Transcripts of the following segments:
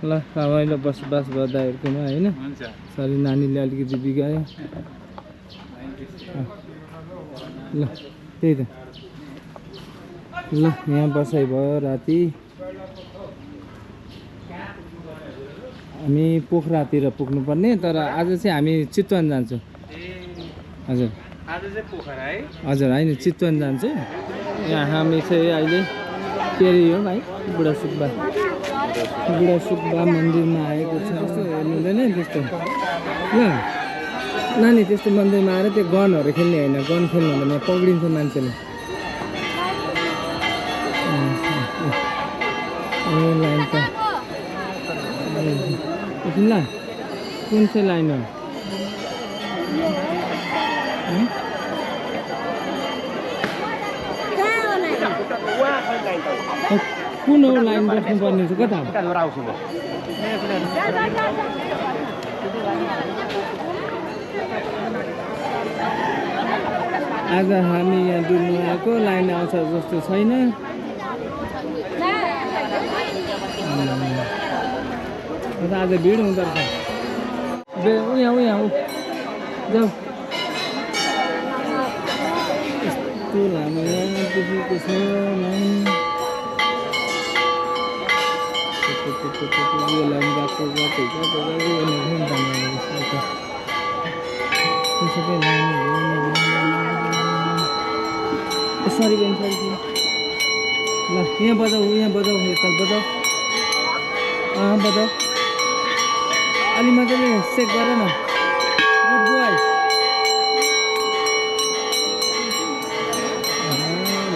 ल रमाइलो बसोबास गर्दाहरूकोमा होइन सरी नानीले अलिकति बिगायो ल त्यही त ल यहाँ बसाइ भयो राति हामी पोखरातिर पुग्नुपर्ने तर आज चाहिँ हामी चितवन जान्छौँ हजुर आज चाहिँ पोखरा है हजुर होइन चितवन जान्छु यहाँ हामी चाहिँ अहिले के अरे हो भाइ बुढा सुब्बा मन्दिरमा आएको छ जस्तो हेर्नु हुँदैन त्यस्तो ल नानी त्यस्तो मन्दिरमा आएर त्यो गनहरू खेल्ने होइन गन खेल्नु हुँदैन पक्रिन्छ मान्छेले लाइन त एकछिन ल कुन चाहिँ लाइन हो कुन हो लाइन बस्नुपर्ने चाहिँ कता आज हामी यहाँ डुल्नु आएको लाइन आउँछ जस्तो छैन आज भिड हुँदो रहेछ उहाँ जाऊ यस्तो लामो यहाँ पुगेको छ यो लाइन गएको सबै सरी बहिनी सरी ल यहाँ बजाऊ यता बजाऊ बजाऊ अलि मजाले चेक गर न गुड बोय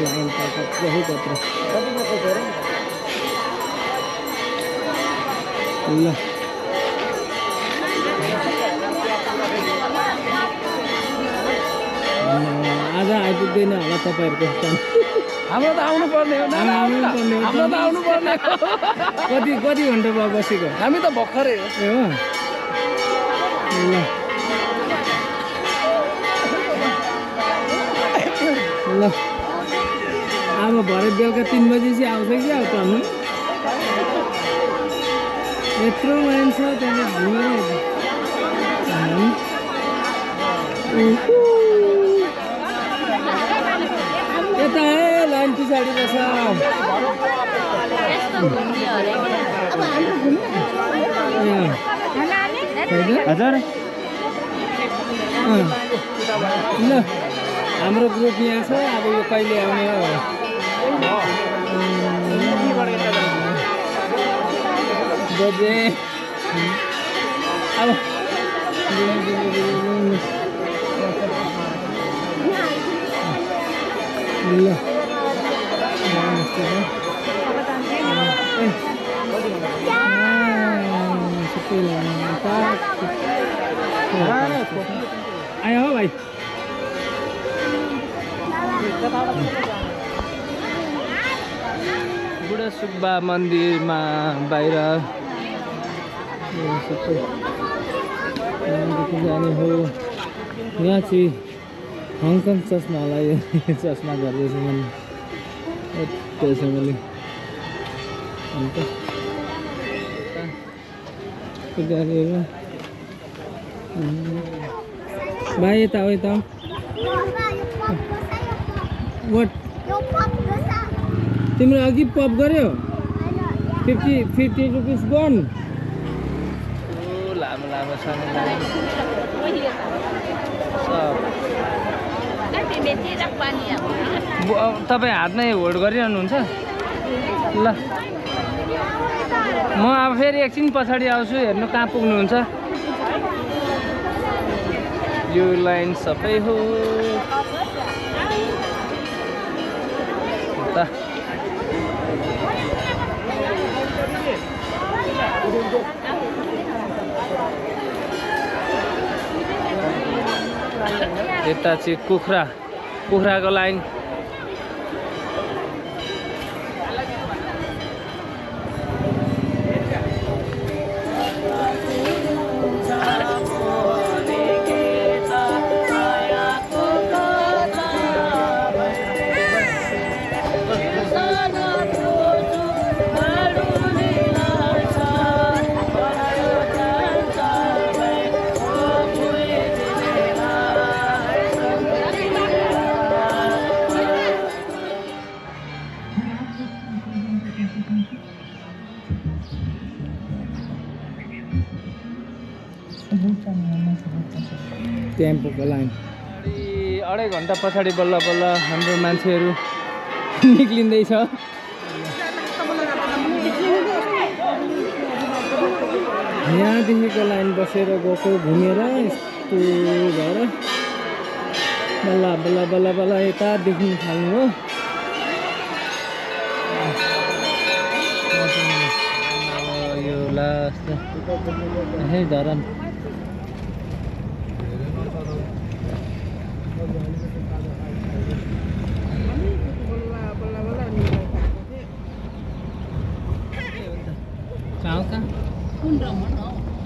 लाइन त बहुत अत्र ल आज आइपुग्दैन होला तपाईँहरूको हाम्रो त आउनु पर्ने हो कति घन्टा भयो बसेको हामी त भर्खरै हो ल अब भरे बेलुका 3 बजी चाहिँ आउँछ कि आउँछ हामी यत्रो लाइन छ यता लाइन पछाडि बस हजुर ल हाम्रो ग्रुप यहाँ छ अब यो कहिले आउने हो बजे अब ल आयो हो भाइ बुढा सुब्बा मन्दिरमा बाहिर सबै जाने हो यहाँ चाहिँ हङकङ चस्मालाई चस्मा गर्दैछ मैले त्यसैले अन्त गाडीहरू भाइ यता हो यता वाट तिम्रो अघि पप गर्यो 50 रुपिस गन लामो सानो तपाईँ हातमै होल्ड गरिरहनुहुन्छ ल म अब फेरि एकछिन पछाडि आउँछु हेर्नु कहाँ पुग्नुहुन्छ यो लाइन सबै हो यता चाहिँ कुखुराको लाइन टेम्पोको लाइन 2.5 घन्टा पछाडि बल्ल बल्ल हाम्रो मान्छेहरू निक्लिँदैछ। यहाँदेखिको लाइन बसेर गएको घुमेर यस्तो भएर बल्ल बल्ल बल्ल बल्ल यता देख्नु थाल्नु हो। यो लास्ट है धरान कहाँ कहाँ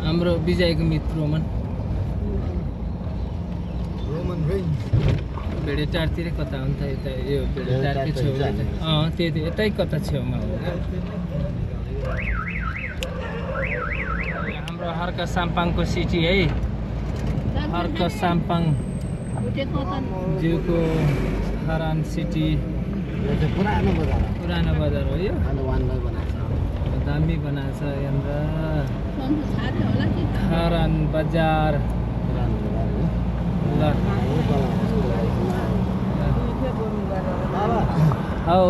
हाम्रो विजयको मित्र रोमन भेडेटारतिरै कता हो नि त यता यो भेडेटारकै छेउमा त्यही यतै कता छेउमा हो। हाम्रो हर्का साम्पाङको सिटी है, हर्का साम्पाङ जिउको धरान सिटी पुरानो बजार हो यो। दामी बनाएको छ यहाँनिर धरान बजार। ल हौ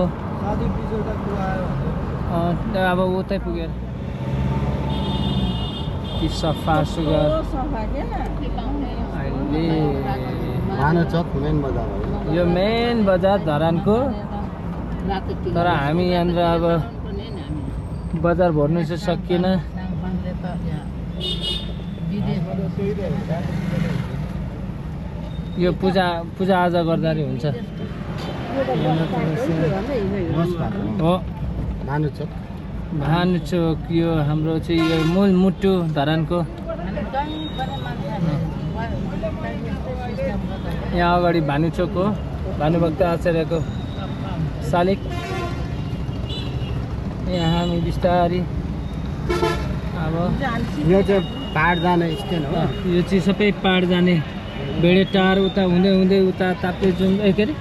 अब उतै पुगेर कि सफा सुगर अहिले यो मेन बजार धरानको। तर हामी यहाँनिर अब बजार भर्नु चाहिँ सकिएन। यो पूजा आजा गर्दाखेरि हुन्छ हो। भानुचोक यो हाम्रो चाहिँ यो मूल मुटु धरानको। यहाँ अगाडि भानुचोक हो, भानुभक्त आचार्यको शालिग। यहाँ हामी बिस्तारी अब यो चाहिँ पाहाड जाने स्ट्यान्ड हो। यो चाहिँ सबै पाहाड जाने भेडेटार उता हुँदै हुँदै उता ताप्लेजुङ के अरे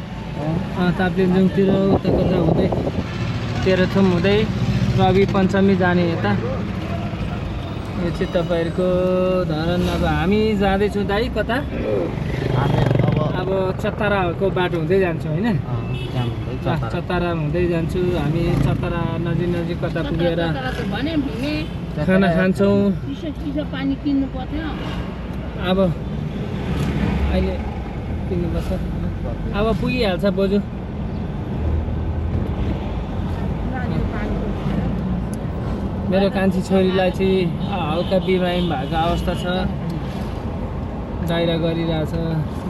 ताप्लेजुङतिर उता कता हुँदै तेह्रथुम हुँदै रवि पञ्चमी जाने यता। यो चाहिँ तपाईँहरूको धरान। अब हामी जाँदैछौँ दाइ कता अब चतराको बाटो हुँदै जान्छौँ होइन। चतरा हुँदै जान्छु हामी। चतरा नजिक नजिक कता पुगेर खाना खान्छौँ। अब अहिले किन्नुपर्छ। अब पुगिहाल्छ बोजू। मेरो कान्छी छोरीलाई चाहिँ हल्का बिमारी भएको अवस्था छ, डाइरिया गरिरहेछ,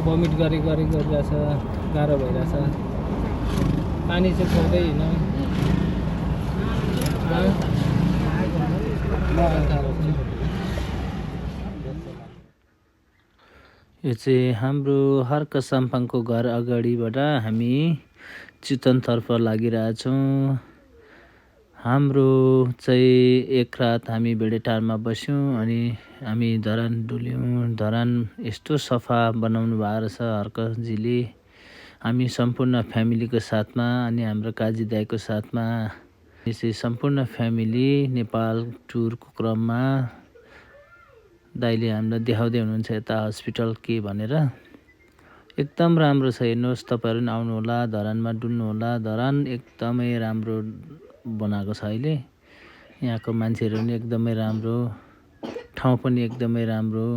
भमिट गरिरहेछ, गाह्रो भइरहेछ। पानी चाहिँ खुवाउँदै हिँड। यो चाहिँ हाम्रो हर्का साम्पाङको घर अगाडिबाट हामी चितवनतर्फ लागिरहेछौँ। हाम्रो चाहिँ एक रात हामी भेडेटारमा बस्यौँ अनि हामी धरान डुल्यौँ। धरान यस्तो सफा बनाउनु भएको रहेछ हर्कजीले। हामी सम्पूर्ण फ्यामिलीको साथमा अनि हाम्रो काजी दाइको साथमा यसै सम्पूर्ण फ्यामिली नेपाल टुरको क्रममा दाइले हामीलाई देखाउँदै हुनुहुन्छ यता हस्पिटल के भनेर। एकदम राम्रो छ, हेर्नुहोस् तपाईँहरू पनि आउनुहोला, धरानमा डुल्नुहोला। धरान एकदमै राम्रो बनाएको छ अहिले। यहाँको मान्छेहरू पनि एकदमै राम्रो, ठाउँ पनि एकदमै राम्रो।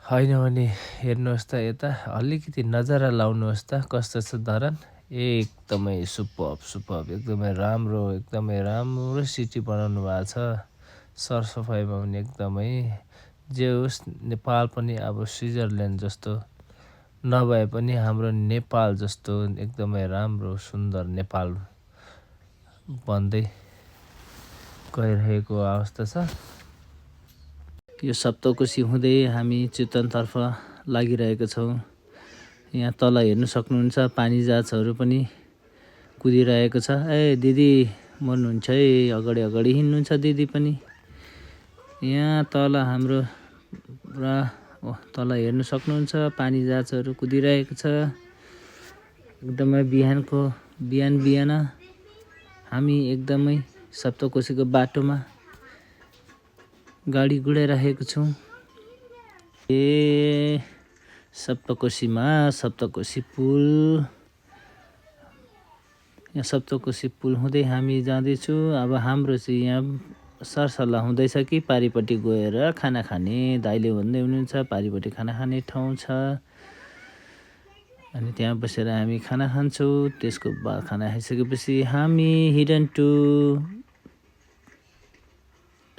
होइन भने हेर्नुहोस् त यता अलिकति नजारा लाउनुहोस् त कस्तो छ धरान। एकदमै सुपर्ब एकदमै राम्रो सिटी बनाउनु भएको छ। सरसफाइमा पनि एकदमै जे होस् नेपाल पनि अब स्विजरल्यान्ड जस्तो नभए पनि हाम्रो नेपाल जस्तो एकदमै राम्रो सुन्दर नेपाल बन्दै गइरहेको अवस्था छ। यो सप्तकोशी हुँदै हामी चितवनतर्फ लागिरहेको छौँ। यहाँ तल हेर्नु सक्नुहुन्छ पानी जहाजहरू पनि कुदिरहेको छ। ए दिदी मर्नुहुन्छ है, अगाडि हिँड्नुहुन्छ दिदी पनि। यहाँ तल हाम्रो पुरा तल हेर्नु सक्नुहुन्छ पानी जहाजहरू कुदिरहेको छ। एकदमै बिहान हामी एकदमै सप्तकोशीको बाटोमा गाडी गुडाइरहेको छौँ। सप्तकोशीमा सप्तकोशी पुल, यहाँ सप्तकोशी पुल हुँदै हामी जाँदैछु। अब हाम्रो चाहिँ यहाँ सरसल्लाह हुँदैछ कि पारिपट्टि गएर खाना खाने। दाइले भन्दै हुनुहुन्छ पारिपट्टि खाना खाने ठाउँ छ, अनि त्यहाँ बसेर हामी खाना खान्छौँ। त्यसको बाद खाना खाइसकेपछि हामी हिडन टु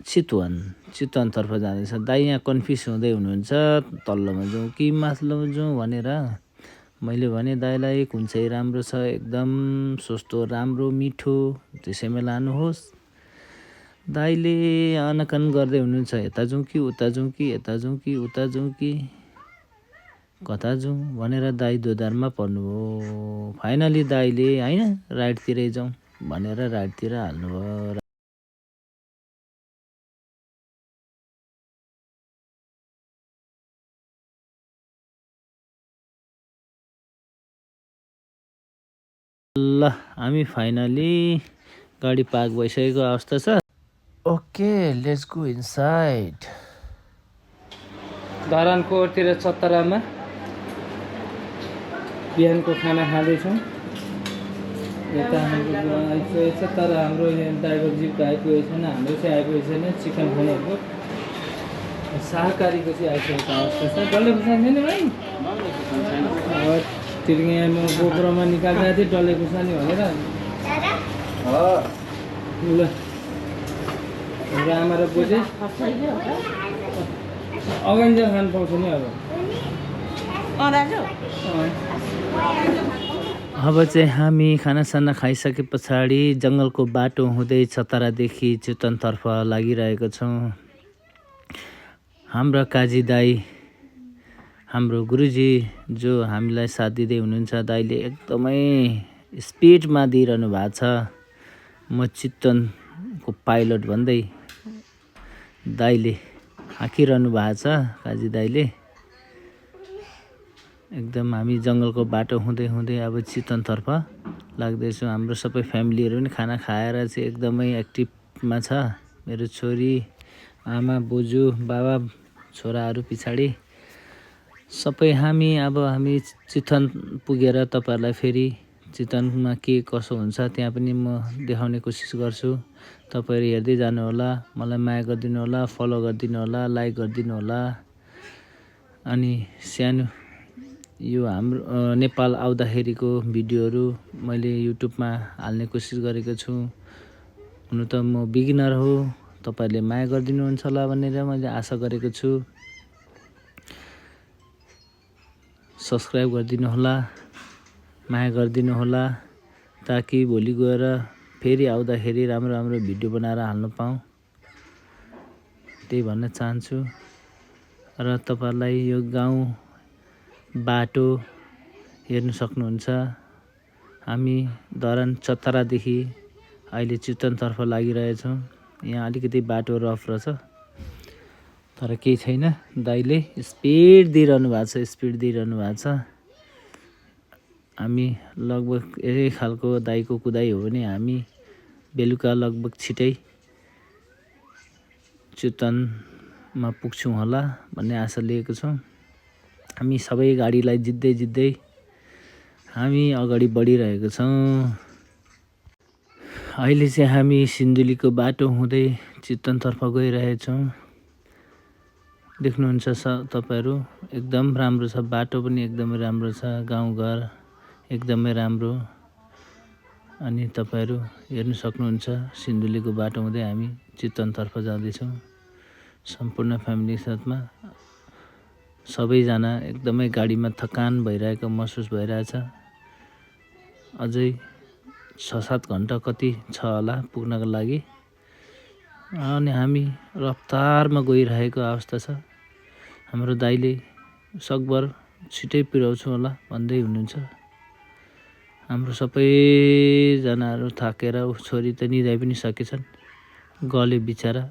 चितवनतर्फ जाँदैछ। दाइ यहाँ कन्फ्युज हुँदै हुनुहुन्छ तल्लोमा जाउँ कि माथिल्लोमा जाउँ भनेर। मैले भने दाइलाई कुन चाहिँ राम्रो छ, एकदम सस्तो राम्रो मिठो त्यसैमा लानुहोस्। दाइले अनकन गर्दै हुनुहुन्छ यता जाउँ कि उता जाउँ कि यता जाउँ कि उता जाउँ कि कता जाउँ भनेर दाइ दोधारमा पर्नुभयो। फाइनली दाइले होइन राइटतिरै जाउँ भनेर राइटतिर हाल्नुभयो। ल हामी फाइनली गाडी पार्क भइसकेको अवस्था छ। Okay let's go inside. धरानकोतिर चतरामा बिहानको खाना खाँदैछौँ। यता हाम्रो आइपुगेको छ, तर हाम्रो यहाँ ड्राइभर जीपको आइपुगेको छैन, हाम्रो चाहिँ आइपुगेको छैन। चिकन खानेहरूको शाकाहारीको चाहिँ आइसकेको अवस्था छ। डल्ले खुर्सानी छैन भाइ? तिर्गे यहाँ म गोब्रोमा निकाल्दा थिएँ डल्ले खुर्सानी भनेर। ल हाम्रो आमा र बोजे अगाइन्जेल खानु पाउँछ नि अब। अब चाहिँ हामी खानासाना खाइसके पछाडि जङ्गलको बाटो हुँदै चतरादेखि चितवनतर्फ लागिरहेको छौँ। हाम्रा काजी दाई, हाम्रो गुरुजी जो हामीलाई साथ दिँदै हुनुहुन्छ, दाइले एकदमै स्पिडमा दिइरहनु भएको छ। म चितवनको पाइलट भन्दै दाइले हाँकिरहनु भएको छ। काजी दाइले एकदम हामी जङ्गलको बाटो हुँदै हुँदै अब चितवनतर्फ लाग्दैछौँ। हाम्रो सबै फ्यामिलीहरू पनि खाना खाएर चाहिँ एकदमै एक्टिभमा छ। मेरो छोरी, आमा, बोजू, बाबा, छोराहरू पछाडि सबै हामी चितवन पुगेर तपाईँहरूलाई फेरि चितवनमा के कसो हुन्छ त्यहाँ पनि म देखाउने कोसिस गर्छु। तपाईँहरू हेर्दै जानुहोला, मलाई माया गरिदिनु होला, फलो गरिदिनु होला, लाइक गरिदिनु होला। अनि सानो यो हाम्रो नेपाल आउँदाखेरिको भिडियोहरू मैले युट्युबमा हाल्ने कोसिस गरेको छु। हुनु त म बिगिनर हो, तपाईँहरूले माया गरिदिनुहुन्छ होला भनेर मैले आशा गरेको छु। सब्सक्राइब गरिदिनु होला, माया गरिदिनु होला, ताकि भोलि गएर फेरि आउँदाखेरि राम्रो राम्रो भिडियो बनाएर हाल्न पाऊँ, त्यही भन्न चाहन्छु। र तपाईँहरूलाई यो गाउँ बाटो हेर्नु सक्नुहुन्छ। हामी धरान चतरादेखि अहिले चितवनतर्फ लागिरहेछौँ। यहाँ अलिकति बाटो रफ रहेछ, तर केही छैन। दाइले स्पिड दिइरहनु भएको छ। हामी लगभग यही खालको दाइको कुदाइ हो भने हामी बेलुका लगभग छिटै चितवनमा पुग्छौँ होला भन्ने आशा लिएको छौँ। हामी सबै गाडीलाई जित्दै हामी अगाडि बढिरहेको छौँ। अहिले चाहिँ हामी सिन्धुलीको बाटो हुँदै चितवनतर्फ गइरहेछौँ। देख्नुहुन्छ तपाईँहरू, एकदम राम्रो छ, बाटो पनि एकदमै राम्रो छ, गाउँघर एकदमै राम्रो। अनि तपाईँहरू हेर्नु सक्नुहुन्छ सिन्धुलीको बाटो हुँदै हामी चितवनतर्फ जाँदैछौँ सम्पूर्ण फ्यामिली साथमा। सबैजना एकदमै गाडीमा थकान भइरहेको महसुस भइरहेछ। अझै 6-7 घन्टा कति छ होला पुग्नको लागि। अनि हामी रफ्तारमा गइरहेको अवस्था छ। हाम्रो दाइले सकभर छिटै पुर्याउँछु होला भन्दै हुनुहुन्छ। हाम्रो सबैजनाहरू थाकेर छोरी त निदाइ पनि सकेछन्, गले बिचरा।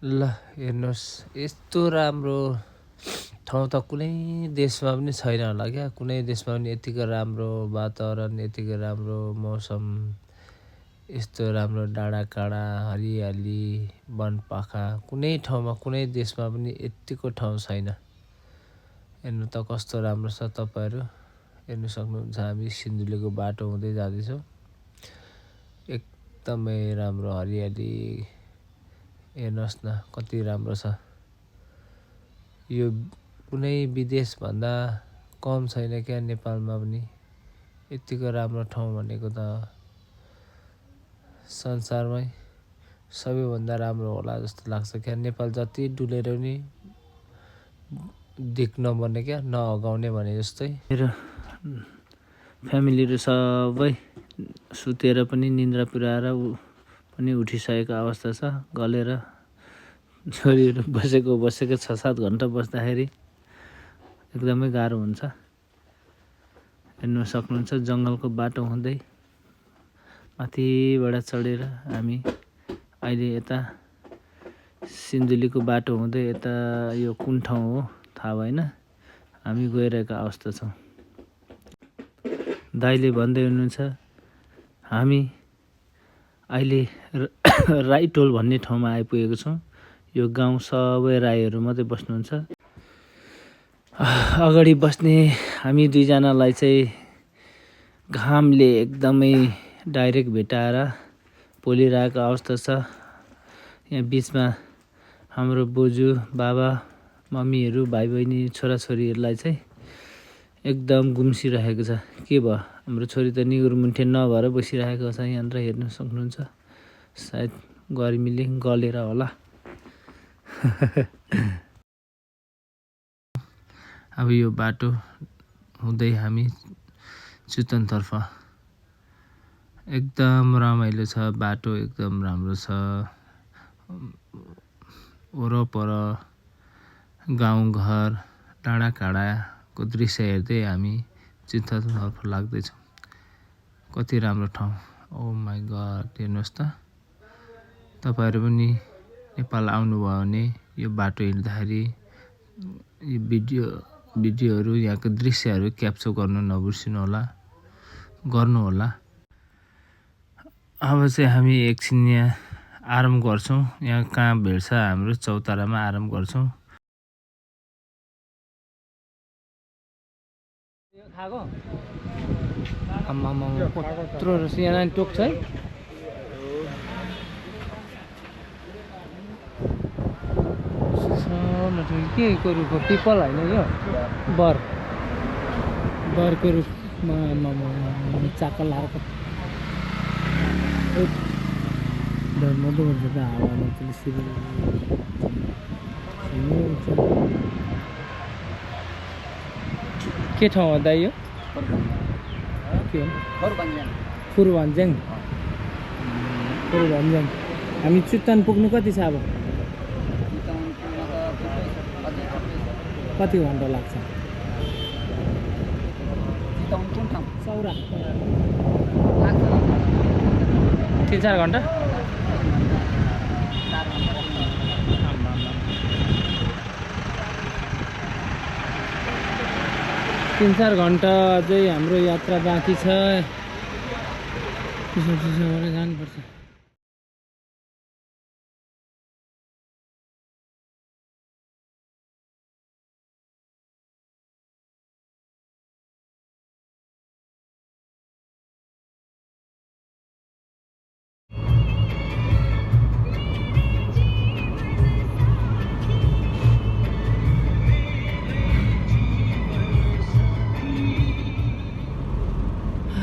ल हेर्नुहोस्, यस्तो राम्रो ठाउँ त कुनै देशमा पनि छैन होला क्या। कुनै देशमा पनि यतिको राम्रो वातावरण, यतिको राम्रो मौसम, यस्तो राम्रो डाँडाकाँडा हरियाली वनपाखा कुनै ठाउँमा कुनै देशमा पनि यतिको ठाउँ छैन। हेर्नु त कस्तो राम्रो छ। तपाईँहरू हेर्नु सक्नुहुन्छ। हामी सिन्धुलीको बाटो हुँदै जाँदैछौँ। एकदमै राम्रो हरियाली हेर्नुहोस् न कति राम्रो छ। यो कुनै विदेशभन्दा कम छैन क्या नेपालमा पनि। यतिको राम्रो ठाउँ भनेको त संसारमै सबैभन्दा राम्रो होला जस्तो लाग्छ क्या। नेपाल जति डुलेर पनि दिक्क नपर्ने क्या, नअगाउने भने जस्तै। मेरो फ्यामिलीहरू सबै सुतेर पनि निन्द्रा पुर्याएर पनि उठिसकेको अवस्था छ। गलेर छोरीहरू बसेको 6-7 घन्टा बस्दाखेरि एकदमै गाह्रो हुन्छ। हेर्नु सक्नुहुन्छ जङ्गलको बाटो हुँदै माथिबाट चढेर हामी अहिले यता सिन्धुलीको बाटो हुँदै यता यो कुन ठाउँ हो थाहा भएन, हामी गइरहेको अवस्था छौँ। दाइले भन्दै हुनुहुन्छ हामी अहिले राईटोल भन्ने ठाउँमा आइपुगेको छौँ। यो गाउँ सबै राईहरू मात्रै बस्नुहुन्छ। अगाडि बस्ने हामी दुईजनालाई चाहिँ घामले एकदमै डाइरेक्ट भेटाएर पोलिरहेको अवस्था छ। यहाँ बिचमा हाम्रो बोजू बाबा मम्मीहरू भाइ बहिनी छोराछोरीहरूलाई चाहिँ एकदम गुम्सिरहेको छ। के भयो हाम्रो छोरी त निगुर मुन्टे नभएर बसिरहेको छ यहाँनिर हेर्न सक्नुहुन्छ। सायद गर्मीले गलेर होला। अब यो बाटो हुँदै हामी चितवनतर्फ एकदम रमाइलो छ। बाटो एकदम राम्रो छ। वरपर गाउँघर डाँडाकाँडाको दृश्य हेर्दै हामी चितवनतर्फ लाग्दैछौँ। कति राम्रो ठाउँ। ओ माई गड हेर्नुहोस् त। तपाईँहरू पनि नेपाल आउनुभयो भने यो बाटो हिँड्दाखेरि यो भिडियोहरू यहाँको दृश्यहरू क्याप्चर गर्नु नबिर्सिनु होला, गर्नुहोला। अब चाहिँ हामी एकछिन यहाँ आराम गर्छौँ। यहाँ कहाँ भेट्छ हाम्रो चौतारामा आराम गर्छौँ। खाएको कत्रो रहेछ यहाँ टोक छ है। के को रुख हो? पिपल होइन यो बरको रुखमा चाकल लाएर डरमर्दो हुन्छ त हावामा के ठाउँ हो दाइ यो? के हो? फुरभन्ज्याङ। हामी चितवन पुग्नु कति छ अब? कति घन्टा लाग्छ? 3-4 घन्टा। 3-4 घन्टा अझै हाम्रो यात्रा बाँकी छ। चिसो जानुपर्छ।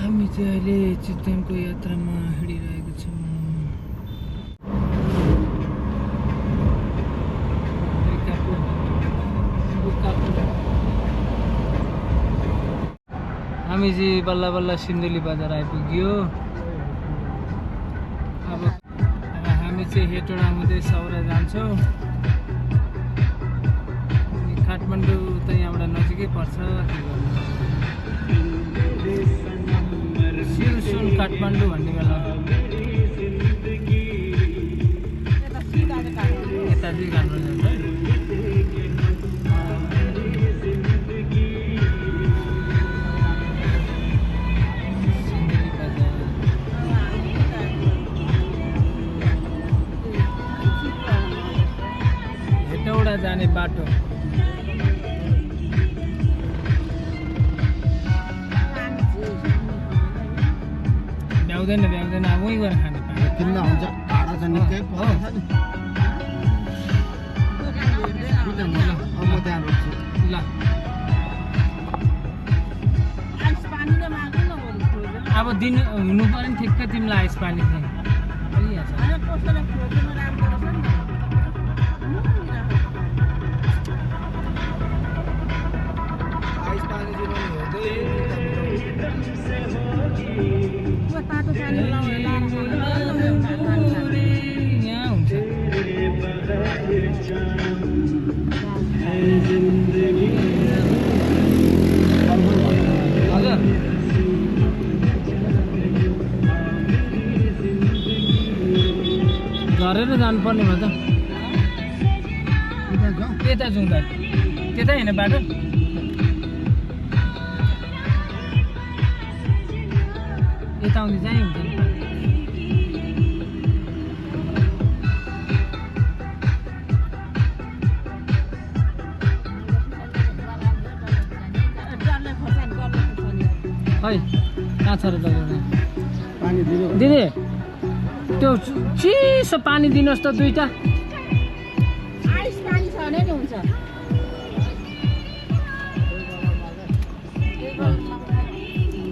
हामी चाहिँ अहिले चितवनको यात्रामा हिँडिरहेको छौँ। हामी चाहिँ बल्ल बल्ल सिन्धुली बजार आइपुग्यो। अब हामी चाहिँ हेटौडा हुँदै सौरा जान्छौँ। काठमाडौँ त यहाँबाट नजिकै पर्छ। सिलसुन काठमाडौँ भन्ने बेला यता चाहिँ राम्रो जान्छ। जाने बाटो भ्याउँदैन भ्याउँदैन अब उहीँ गएर खाने पानी किन्न हुन्छ भाडा छ निकै पर्छ नि म त्यहाँ रोक्छु ल अब दिन हुनु पर्यो नि ठिक्क तिमीलाई आइस पानी चाहिँ यहाँ हुन्छ हजुर झरेर जानुपर्ने भयो त यता जाउँ त त्यतै होइन बाटो यता आउँदै चाहिँ हुन्छ नि खै कहाँ छ र तपाईँ पानी दिनु दिदी त्यो चिसो पानी दिनुहोस् त दुईटा आइस पानी छ भने नि हुन्छ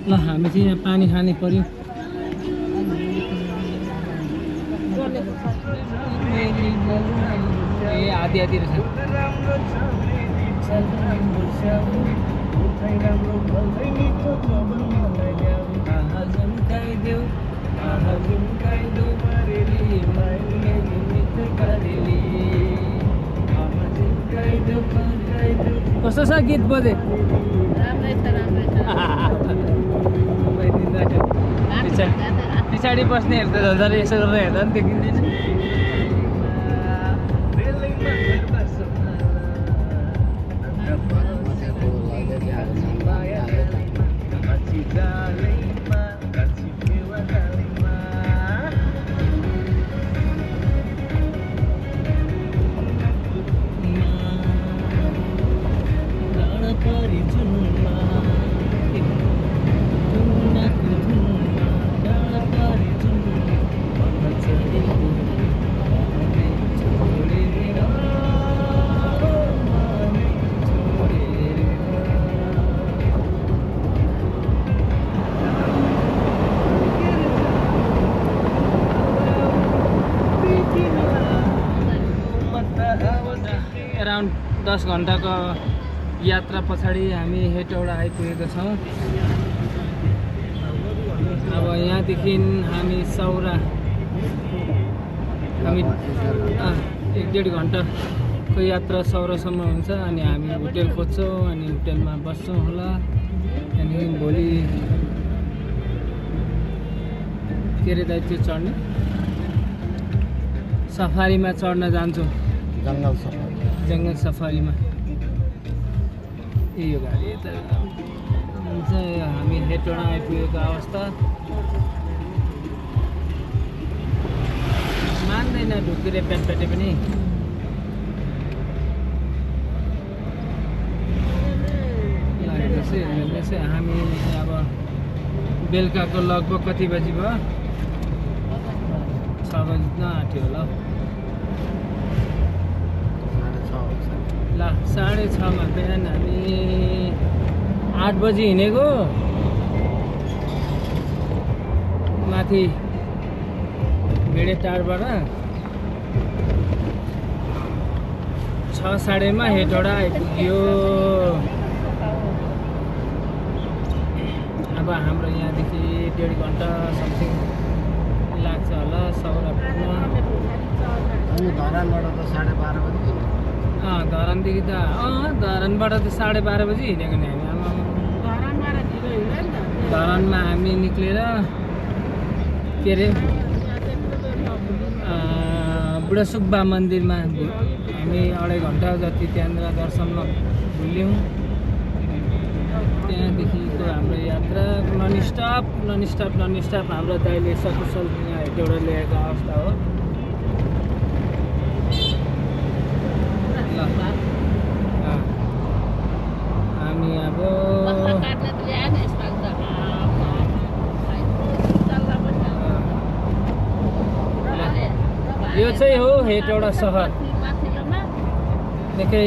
ल हामी चाहिँ यहाँ पानी खाने पर्यो ए आधी आधी कस्तो छ गीत बजे राम्रै छ राम्रै छ पछाडि बस्नेहरू त झन् यसो गरेर हेर्दा पनि देखिँदैन अराउन्ड 10 घन्टाको यात्रा पछाडि हामी हेटौडा आइपुगेका छौँ अब यहाँदेखि हामी सौरा हामी 1-1.5 घन्टाको यात्रा सौरासम्म हुन्छ अनि हामी होटेल खोज्छौँ अनि होटेलमा बस्छौँ होला अनि भोलि के अरे दाइ त्यो चढ्ने सफारीमा चढ्न जान्छौँ जङ्गल सफारीमा यो गाडी यता हुन्छ हामी हेटौडा आइपुगेको अवस्था मान्दैन ढुक्किरे पेटपेटे पनि हेर्नुहोस् हामी अब बेलुकाको लगभग कति बजी भयो 6 बज्न आँट्यो होला ल 6:30 मा बिहान हामी 8 बजी हिँडेको माथि भेडेटारबाट 6:30 मा हेटौडा आइपुग्यो अब हाम्रो यहाँदेखि 1.5 घन्टा समथिङ लाग्छ होला सौरा पुग्न धरानबाट त 12:30 बजी धरानदेखि त धरानबाट त 12:30 बजी हिँडेको नि हामी धरानमा हामी निक्लेर के अरे बुढा सुब्बा मन्दिरमा हामी 2.5 घन्टा जति त्यहाँनिर दर्शनमा भुल्यौँ त्यहाँदेखिको हाम्रो यात्रा नन स्टप हाम्रो दाइले सकुशल यहाँ हेटौडा ल्याएको अवस्था हो ल यसै हो हेटौडा सहर माथिल्लोमा निकै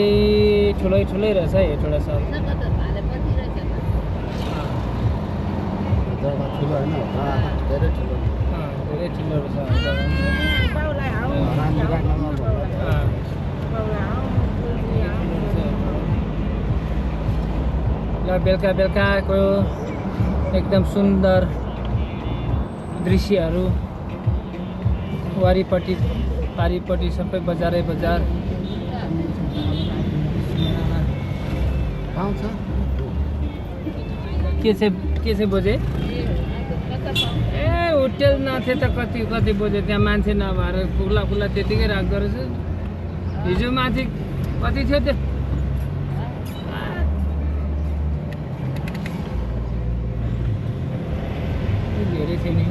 ठुलै रहेछ हेटौडा सहर जग्गा भालेपछि रहेछ जग्गा ठुलो होइन जग्गा धेरै ठुलो धेरै ठुलो रहेछ बाउलाई आऊ राम्रो गाडीमा बाउलाई आऊ ल बेलुकाको एकदम सुन्दर दृश्यहरू वारिपट्टि पारिपट्टि सबै बजारै बजार पाउँछ के चाहिँ बोजे ए होटेल नथे त कति बोजे त्यहाँ मान्छे नभएर खुला त्यतिकै राख्दो रहेछ हिजो माथि कति थियो त्यो धेरै थियो नि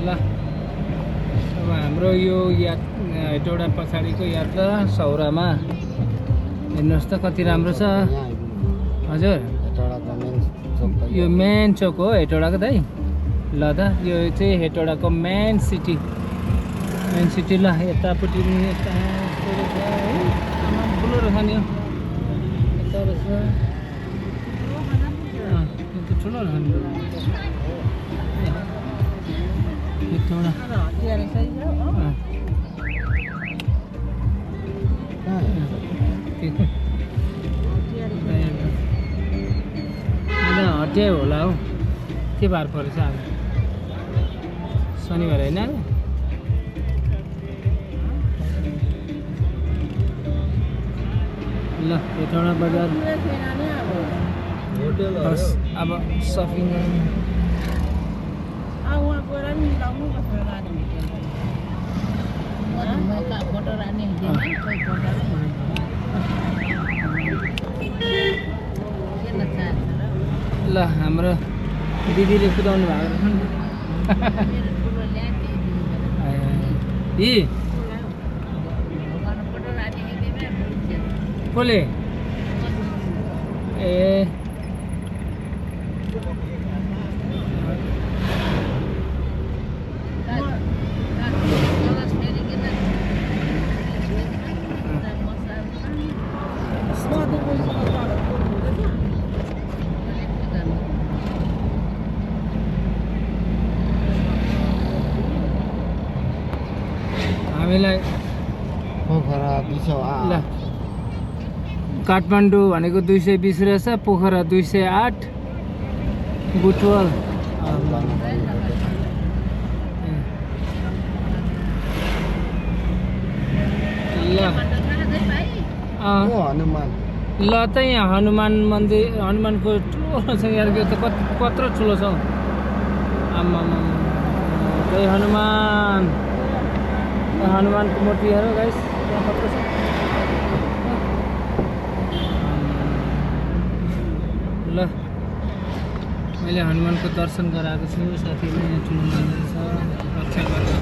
ल अब हाम्रो यो हेटौडा पछाडिको यात्रा सौरामा हेर्नुहोस् त कति राम्रो छ हजुर यो मेन चोक हो हेटौडाको दाइ ल त यो चाहिँ हेटौडाको मेन सिटी ल यतापट्टि पनि यता ठुलो रहेछ नि यो यता रहेछ ठुलो रहेछ नि हेटौडा हटिया होला हौ के बार परेछ आज शनिबार होइन ल हेटौडा बजार बस अब सपिङ गर्नु फोटो राख्ने हुँदैन कोही फोटो ल हाम्रो दिदीले कुदाउनु भएको रहेछ नि कसले ए हामीलाई पोखरा 208 ल काठमाडौँ भनेको 220 रहेछ पोखरा 208 बुटवल हनुमान ल त यहाँ हनुमान मन्दिर हनुमानको ठुलो छ यार त्यो त कत्रो ठुलो छ आम्मा जय हनुमान हनुमानको मूर्ति हेर गाइस यहाँ कत्रो छ ल मैले हनुमानको दर्शन गराएको छु साथीले यहाँ ठुलो मन्दिर छ रक्षा गरेर